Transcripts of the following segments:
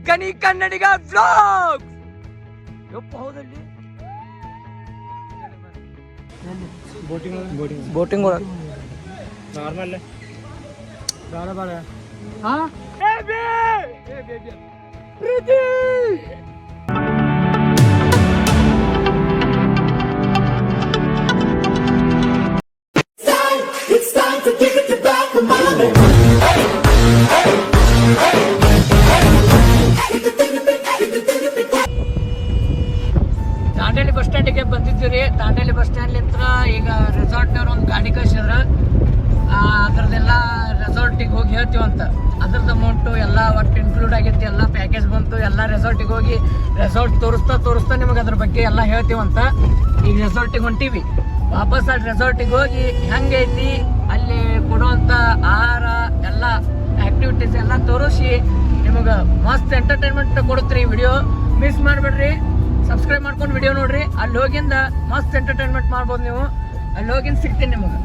ಗಣಿ ಕನ್ನಡಿಗ ವ್ಲಾಗ್. ಯಪ್ಪ ಹೌದಲ್ಲಿ ಬೋಟಿಂಗ್ ಒಳಗೆ ನಾರ್ಮಲ್ ಬೇಡ ಬೇಡ Preethi It's time to give it back to mommy. Dandeli bus ಸ್ಟ್ಯಾಂಡಿಗೆ ಬಂದಿದ್ದೀವಿ ರೀ. ದಾಂಡೇಲಿ ಬಸ್ ಸ್ಟ್ಯಾಂಡ್ಲಿಂತ್ರ ಈಗ ರೆಸಾರ್ಟ್ನವ್ರು ಒಂದು ಗಾಡಿ ಕಳ್ಸಿದ್ರ. ಅದ್ರದ್ದೆಲ್ಲ ರೆಸಾರ್ಟಿಗೆ ಹೋಗಿ ಹೇಳ್ತೀವಂತ. ಅದ್ರದ್ದು ಅಮೌಂಟು ಎಲ್ಲ ಒಟ್ಟು ಇನ್ಕ್ಲೂಡ್ ಆಗೈತಿ, ಎಲ್ಲ ಪ್ಯಾಕೇಜ್ ಬಂತು. ಎಲ್ಲ ರೆಸಾರ್ಟಿಗೆ ಹೋಗಿ ರೆಸಾರ್ಟ್ ತೋರಿಸ್ತಾ ನಿಮಗೆ ಅದ್ರ ಬಗ್ಗೆ ಎಲ್ಲ ಹೇಳ್ತೀವಂತ. ಈಗ ರೆಸಾರ್ಟಿಗೆ ಹೊಂಟೀವಿ. ವಾಪಸ್ ಅಲ್ಲಿ ರೆಸಾರ್ಟಿಗೆ ಹೋಗಿ ಹೆಂಗೈತಿ ಅಲ್ಲಿ ಕೊಡುವಂಥ ಆಹಾರ ಎಲ್ಲ ಆ್ಯಕ್ಟಿವಿಟೀಸ್ ಎಲ್ಲ ತೋರಿಸಿ ನಿಮಗೆ ಮಸ್ತ್ ಎಂಟರ್ಟೈನ್ಮೆಂಟ್ ಕೊಡುತ್ತೀರಿ. ವಿಡಿಯೋ ಮಿಸ್ ಮಾಡಬೇಡ್ರಿ, ಸಬ್ಸ್ಕ್ರೈಬ್ ಮಾಡ್ಕೊಂಡು ವಿಡಿಯೋ ನೋಡ್ರಿ. ಅಲ್ಲಿ ಹೋಗಿಂದ ಮಸ್ತ್ ಎಂಟರ್ಟೈನ್ಮೆಂಟ್ ಮಾಡ್ಬೋದು ನೀವು. ಅಲ್ಲಿ ಹೋಗಿಂದ ಸಿಗ್ತೀನಿ ನಿಮಗೆ.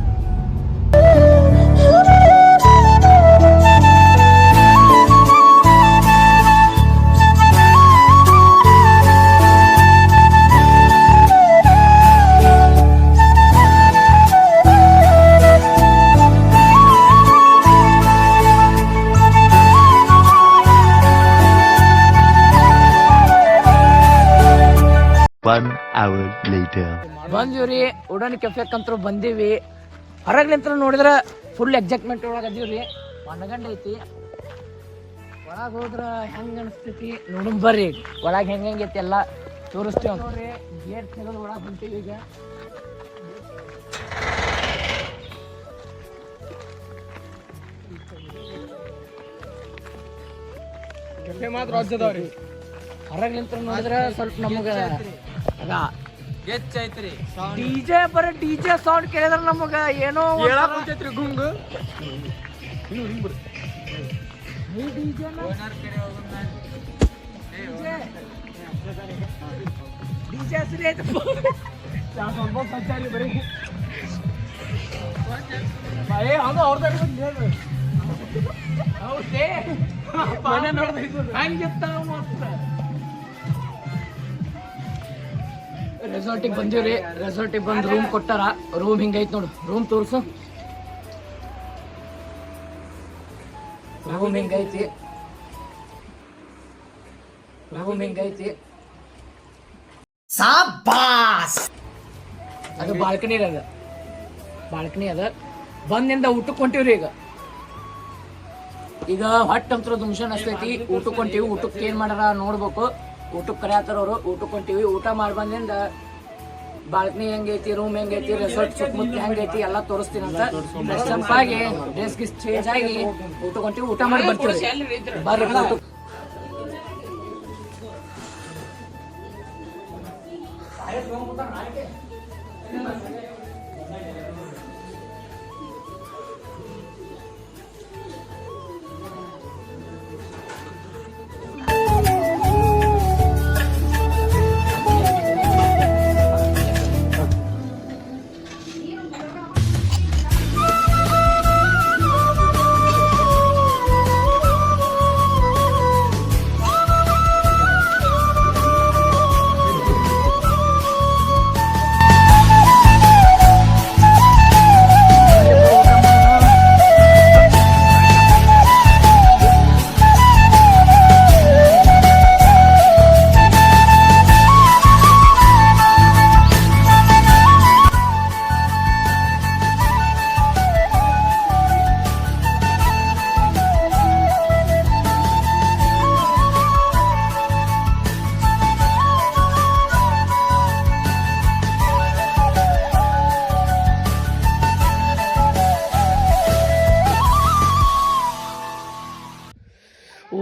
ಬಂದೀವ್ರಿ ಉಡಾನ್ ಕೆಫೆಕಂತೂ ಬಂದೀವಿ. ಹೊರಗ್ಲಿಂತ ನೋಡಿದ್ರೆ ಫುಲ್ ಎಕ್ಸೈಟ್ಮೆಂಟ್ ಒಳಗೆ ಅದೀವ್ರಿ. ಮನಗಂಡ ಐತಿ. ಒಳಗೆ ಹೋದ್ರೆ ಹೆಂಗೆ ಅನಿಸ್ತೈತಿ ನೋಡಮ್ ಬರ್ರಿ. ಒಳಗೆ ಹೆಂಗೈತಿ ಎಲ್ಲ ತೋರಿಸ್ತೀವಿ ನೋಡ್ರಿ. ಗೇಟ್ ತೆಗೆದು ಒಳಗೆ ಹೊಂಟೀವಿ ಈಗ. ಕೆಫೆ ಮಾತ್ರ ಅಜ್ಜದವ್ರಿ. ಹೊರಗ್ಲಿಂತ ನೋಡಿದ್ರೆ ಸ್ವಲ್ಪ ನಮಗೆ ಹೆಚ್ಚೈತ್ರಿ ಡಿಜೆ ಬರೀ ಡಿಜೆ ಸೌಂಡ್ ಕೇಳಿದ್ರೆ ನಮಗ ಏನೋ ಹೇಳಾಕೈತ್ರಿ ಗುಂಗು. ಡಿಜೆ ಹೆಸರು ಐತೆ ಸ್ವಲ್ಪ ಸಂಚಾರಿ ಬರೀ ಹಂಗ ಹೌದೇ ಮನೆ ನೋಡ್ದೆ ಹಂಗಿತ್ತ ಮಸ್ತ್. ರೆಸಾರ್ಟಿಗೆ ಬಂದೀವ್ರಿ. ರೆಸಾರ್ಟಿಗೆ ಬಂದು ರೂಮ್ ಕೊಟ್ಟಾರ. ರೂಮ್ ಹಿಂಗೈತಿ ನೋಡು. ರೂಮ್ ತೋರ್ಸು. ರೂಮ್ ಹಿಂಗೈತಿ. ಸಾಬಾಸ್. ಅದು ಬಾಲ್ಕನಿ ಅದ. ಬಂದಿಂದ ಊಟಕ್ಕೆ ಹೊಂಟಿವ್ರಿ. ಈಗ ಹೊಟ್ಟಂತ್ರ ದುಮ್ಶನ್ ಅಷ್ಟೈತಿ. ಊಟಕ್ಕೆ ಹೊಂಟಿವಿ. ಊಟಕ್ಕೆ ಏನ್ ಮಾಡ್ಯಾರ ನೋಡ್ಬೇಕು. ಊಟಕ್ಕೆ ಕರೆಯತ್ತಾರ ಅವರು. ಊಟಕ್ಕೆ ಹೊಂಟಿವಿ. ಊಟ ಮಾಡಿ ಬಂದಿಂದ ಬಾಲ್ಕನಿ ಹೆಂಗೈತಿ, ರೂಮ್ ಹೆಂಗೈತಿ, ರೆಸಾರ್ಟ್ ಸುತ್ತಮುತ್ತ ಹೆಂಗೈತಿ ಎಲ್ಲ ತೋರಿಸ್ತೀನಿ ಅಂತ. ಫ್ರೆಶ್ ಆಗಿ ಡ್ರೆಸ್ ಗಿಸ್ ಚೇಂಜ್ ಆಗಿ ಊಟಕ್ಕೆ ಹೊಂಟಿವಿ. ಊಟ ಮಾಡಿ ಬರ್ತೀವಿ ಬರ್ರಿ.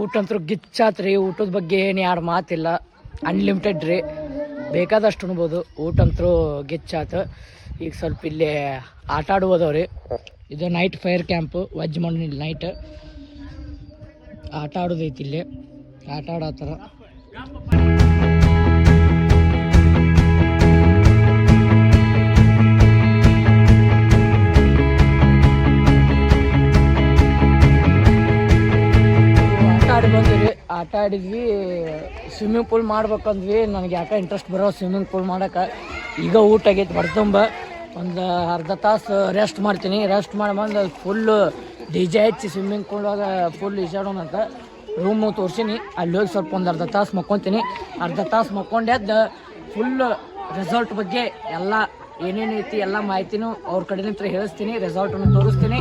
ಊಟ ಅಂತೂ ಗಿಚ್ಚಾತ್ರಿ. ಊಟದ ಬಗ್ಗೆ ಏನು ಯಾರು ಮಾತಿಲ್ಲ. ಅನ್ಲಿಮಿಟೆಡ್ ರೀ, ಬೇಕಾದಷ್ಟು ಉಣ್ಬೋದು. ಊಟ ಅಂತೂ ಗಿಚ್ಚಾತು. ಈಗ ಸ್ವಲ್ಪ ಇಲ್ಲಿ ಆಟ ಆಡುವುದವ್ರಿ. ಇದು ನೈಟ್ ಫೈರ್ ಕ್ಯಾಂಪು. ವಜ್ ಮಾಡಿ ನೈಟ್ ಆಟ ಆಡೋದೈತಿ. ಇಲ್ಲಿ ಆಟ ಆಡತ್ತಾರ. ಬಂದ್ವಿ, ಆಟ ಆಡಿದ್ವಿ. ಸ್ವಿಮ್ಮಿಂಗ್ ಪೂಲ್ ಮಾಡ್ಬೇಕಂದ್ವಿ. ನನಗೆ ಯಾಕೆ ಇಂಟ್ರೆಸ್ಟ್ ಬರೋ ಸ್ವಿಮ್ಮಿಂಗ್ ಪೂಲ್ ಮಾಡೋಕೆ. ಈಗ ಊಟ ಆಗೈತೆ ಹೊರತುಂಬ. ಒಂದು ಅರ್ಧ ತಾಸು ರೆಸ್ಟ್ ಮಾಡ್ತೀನಿ. ರೆಸ್ಟ್ ಮಾಡಿ ಬಂದು ಫುಲ್ಲು DJ ಹಚ್ಚಿ ಸ್ವಿಮ್ಮಿಂಗ್ ಪೂಲಾಗ ಫುಲ್ ಈಜಾಡೋಣ ಅಂತ ರೂಮು ತೋರಿಸೀನಿ. ಅಲ್ಲಿ ಹೋಗಿ ಸ್ವಲ್ಪ ಒಂದು ಅರ್ಧ ತಾಸು ಮಕ್ಕೊತೀನಿ. ಅರ್ಧ ತಾಸು ಮಕ್ಕೊಂಡೆದ್ದು ಫುಲ್ಲು ರೆಸಾರ್ಟ್ ಬಗ್ಗೆ ಎಲ್ಲ ಏನೇನು ಐತಿ ಎಲ್ಲ ಮಾಹಿತಿನೂ ಅವ್ರ ಕಡೆಲಿಂದ ಹೇಳಿಸ್ತೀನಿ. ರೆಸಾರ್ಟನ್ನು ತೋರಿಸ್ತೀನಿ.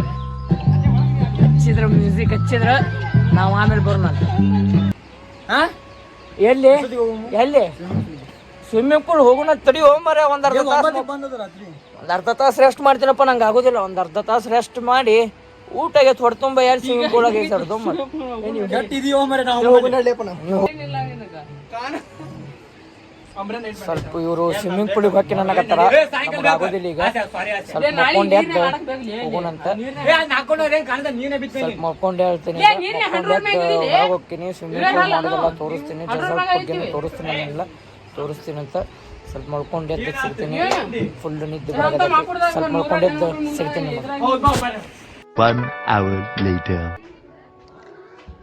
ಹಚ್ಚಿದ್ರೆ ಮ್ಯೂಸಿಕ್ ಹಚ್ಚಿದ್ರೆ ನಾವು ಆಮೇಲೆ ಬರೋಣ ಅಂತ. ಎಲ್ಲಿ ಎಲ್ಲಿ ಸ್ವಿಮ್ಮಿಂಗ್ ಪೂಲ್ ಹೋಗೋಣ ತಡಿ ಹೋಗ್ಮರ. ಒಂದು ಅರ್ಧ ತಾಸು ರೆಸ್ಟ್ ಮಾಡ್ತೀನಪ್ಪ. ನಂಗೆ ಆಗೋದಿಲ್ಲ. ಒಂದು ಅರ್ಧ ತಾಸು ರೆಸ್ಟ್ ಮಾಡಿ ಊಟಗೆ ಹೊಡ್ತುಂಬ ಯಾರು ಸ್ವಿಮ್ಮಿಂಗ್ ಪೂಲಾಗ ಐತಾಡ್ದು ಸ್ವಲ್ಪ ಇವರು ಸ್ವಿಮ್ಮಿಂಗ್ ಪೂಲಿಗೆ ಹಾಕಿ ನನಗತ್ತಾರ. ನಮ್ಗೆ ಆಗೋದಿಲ್ಲ ಈಗ. ಸ್ವಲ್ಪ ಮಕ್ಕೊಂಡು ಎದ್ದು ಹೋಗೋಣಂತ. ಸ್ವಲ್ಪ ಮಕ್ಕೊಂಡು ಹೇಳ್ತೀನಿ. ಮಕ್ಕೊಂಡು ಎದ್ದು ಹೊರಗೆ ಹೋಗ್ತೀನಿ. ಸ್ವಿಮ್ಮಿಂಗ್ ಪೂಲ್ ಮಾಡೋದೆಲ್ಲ ತೋರಿಸ್ತೀನಿ. ರೆಸಾರ್ಟ್ ಬಗ್ಗೆ ತೋರಿಸ್ತೀನಿ. ಎಲ್ಲ ತೋರಿಸ್ತೀನಿ ಅಂತ ಸ್ವಲ್ಪ ಮಲ್ಕೊಂಡು ಎದ್ದು ಸಿಗ್ತೀನಿ. ಫುಲ್ ನಿದ್ದೆ ಬರೋದಕ್ಕೆ ಸ್ವಲ್ಪ ಮಲ್ಕೊಂಡು ಎದ್ದು ಸಿಗ್ತೀನಿ.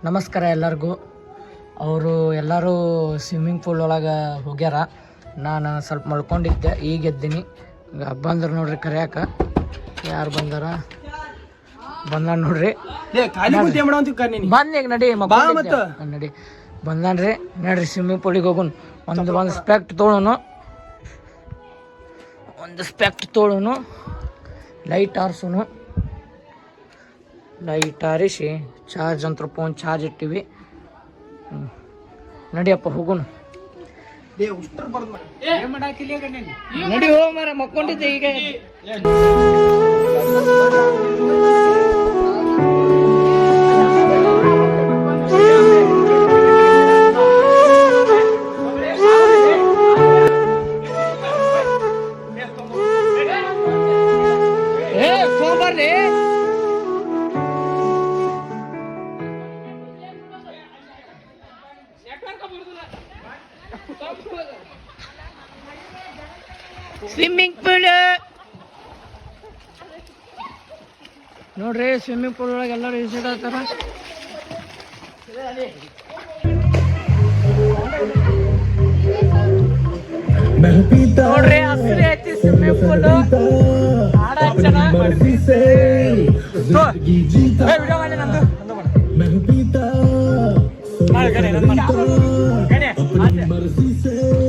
ನಮಸ್ಕಾರ ಎಲ್ಲರಿಗೂ. ಅವರು ಎಲ್ಲರೂ ಸ್ವಿಮ್ಮಿಂಗ್ ಪೂಲ್ ಒಳಗೆ ಹೋಗ್ಯಾರ. ನಾನು ಸ್ವಲ್ಪ ಮಲ್ಕೊಂಡಿದ್ದೆ. ಈಗ ಎದ್ದೀನಿ. ಬಂದ್ರೆ ನೋಡ್ರಿ ಕರ್ಯಾಕ. ಯಾರು ಬಂದಾರ ನೋಡ್ರಿ. ಬಂದ ಈಗ ನಡಿ ನಡಿ ಬಂದಾನ್ರಿ. ನೋಡ್ರಿ ಸ್ವಿಮ್ಮಿಂಗ್ ಪೂಲಿಗೆ ಹೋಗೋಣ. ಒಂದು ಸ್ಪೆಕ್ಟ್ ತೊಗೊಳೋನು. ಲೈಟ್ ಆರಿಸೋನು. ಲೈಟ್ ಆರಿಸಿ ಚಾರ್ಜ್ ಅಂತ ಫೋನ್ ಚಾರ್ಜ್ ಇಟ್ಟಿವಿ. ನಡಿಯಪ್ಪ ಹೋಗೋಣ. ನಡಿ ಹೋ ಮರ ಮಕ್ಕೊಂಡಿದ್ದೆ ಈಗ. ಬರ್ಲಿ ಸ್ವಿಮ್ಮಿಂಗ್ ಪೂಲ್ ನೋಡ್ರಿ. ಸ್ವಿಮ್ಮಿಂಗ್ ಪೂಲ್ ಒಳಗೆ ಎಲ್ಲರೂ ಈಜಾಡತ್ತಾರ. ನೋಡ್ರಿ ಹಸಿರು ಐತಿ ಸ್ವಿಮ್ಮಿಂಗ್ ಪೂಲ್. ಆಡ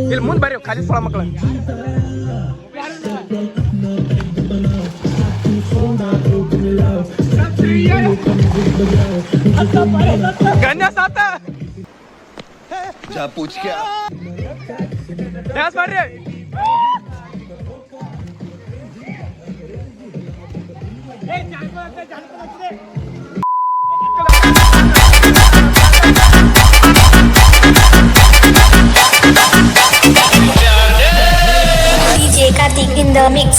ಇಲ್ಲಿ ಮುಂದೆ ಬರ್ರಿ ಖಾಲಿ ಸೊಳ ಮಕ್ಕಳು. ಗಣ್ಯ ಸಾತ ಡ್ಯಾನ್ಸ್ ಮಾಡ್ರಿ. DJ Kartik in the mix.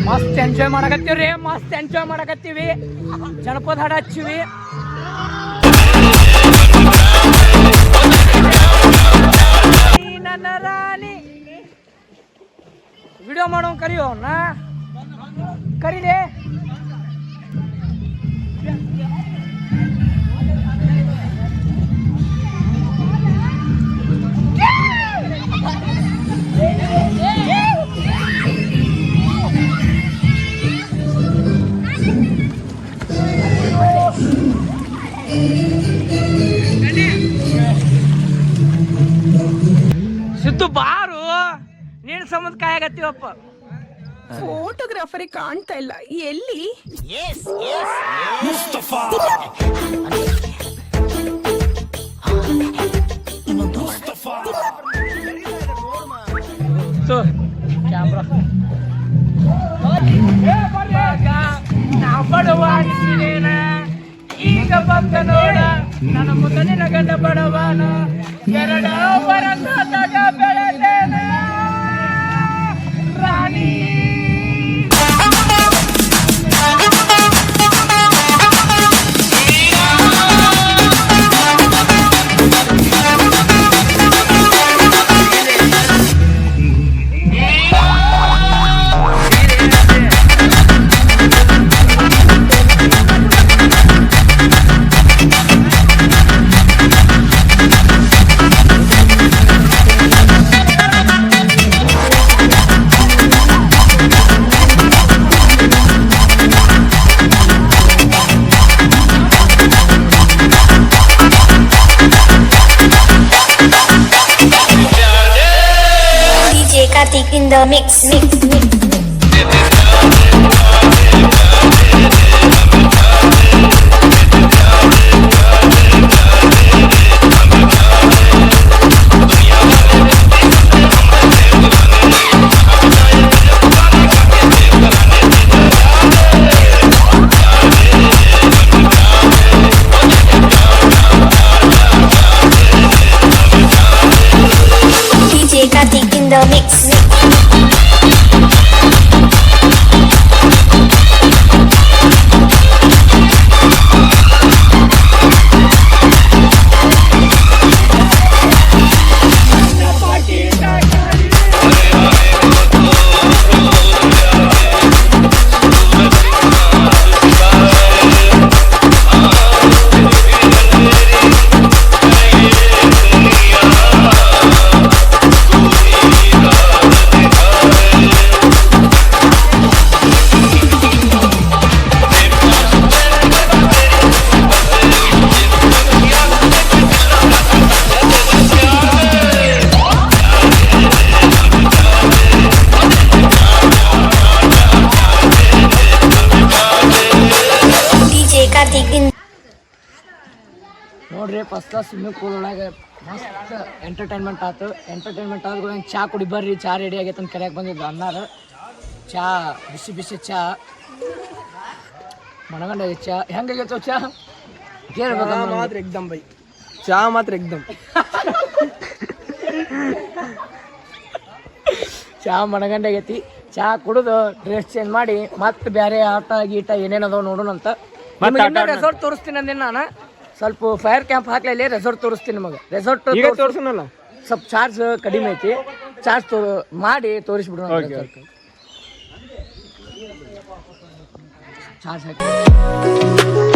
ಮಸ್ತ್ ಎಂಜಾಯ್ ಮಾಡಕತ್ತೀವ್ರಿ. ಮಸ್ತ್ ಎಂಜಾಯ್ ಮಾಡಕತ್ತೀವಿ. ಜನಪದ ಹಾಡು ಹಚ್ಚಿವಿ. ನನ್ನ ರಾಣಿ ವಿಡಿಯೋ ಮಾಡೋನ್ ಕರಿಯೋ ನಾ ಕರೀಲಿ. ಸಿದ್ದು ಬಾರು ನೀನ್ ಸಂಬಂಧ ಕಾಯಾಗತ್ತೀವಪ್ಪ. ಫೋಟೋಗ್ರಾಫರಿ ಕಾಣ್ತಾ ಇಲ್ಲ ಎಲ್ಲಿ. ಕ್ಯಾಮ್ರಾ ಬಡವಾಡಿಸಿರೇನ ಈಗ ಬಂದ ನೋಡ ನನ್ನ ಮುಂದಿನ ಗಂಡ ಬಡವಾನ ಎರಡ ಬರದಾಗ ಬೆಳೆದೇನ ರಾಣಿ the mix. DJ Kartik in the mix. DJ Kartik in ನೋಡ್ರಿ ಫಸ್ಟ್ ಕ್ಲಾಸ್ ಸ್ವಿಮ್ಮಿಂಗ್ ಪೂಲ್ ಒಳಗೆ ಮಸ್ತ್ ಎಂಟರ್ಟೈನ್ಮೆಂಟ್ ಆಯ್ತು. ಎಂಟರ್ಟೈನ್ಮೆಂಟ್ ಆದ್ರೂ ಚಾ ಕುಡಿ ಬರ್ರಿ, ಚಾ ರೆಡಿ ಆಗೈತೆ ಅಂತ ಕರೆಯಕ್ಕೆ ಬಂದಿದ್ದು ಅನ್ನಾರು. ಚಾ ಬಿಸಿ ಚಾ ಮಣಗಂಡ ಚಾ ಹೆಂಗಾಗೈತೋ ಚಾ ಕೇಳ್ಬೇಕು ಮಾತ್ರ ಎಕ್ದಮ್ ಬೈ, ಚಾ ಮಾತ್ರ ಎಕ್ದಮ್. ಚಾ ಮಣಗಂಡ ಆಗೈತಿ. ಚಾ ಕುಡಿದು ಡ್ರೆಸ್ ಚೇಂಜ್ ಮಾಡಿ ಮತ್ತೆ ಬೇರೆ ಆಟ ಗೀಟ ಏನೇನದೋ ನೋಡೋಣಂತ. ರೆಸಾರ್ಟ್ ತೋರಿಸ್ತೀನಿ ಅಂದಿನ ನಾನು. ಸ್ವಲ್ಪ ಫೈರ್ ಕ್ಯಾಂಪ್ ಹಾಕ್ಲಿ, ರೆಸಾರ್ಟ್ ತೋರಿಸ್ತೀನಿ ನಿಮಗೆ. ರೆಸಾರ್ಟ್ ತೋರ್ಸನಲ್ಲ, ಸ್ವಲ್ಪ ಚಾರ್ಜ್ ಕಡಿಮೆ ಐತಿ. ಚಾರ್ಜ್ ಮಾಡಿ ತೋರಿಸ್ಬಿಡೋಣ. ಚಾರ್ಜ್ ಹಾಕಿ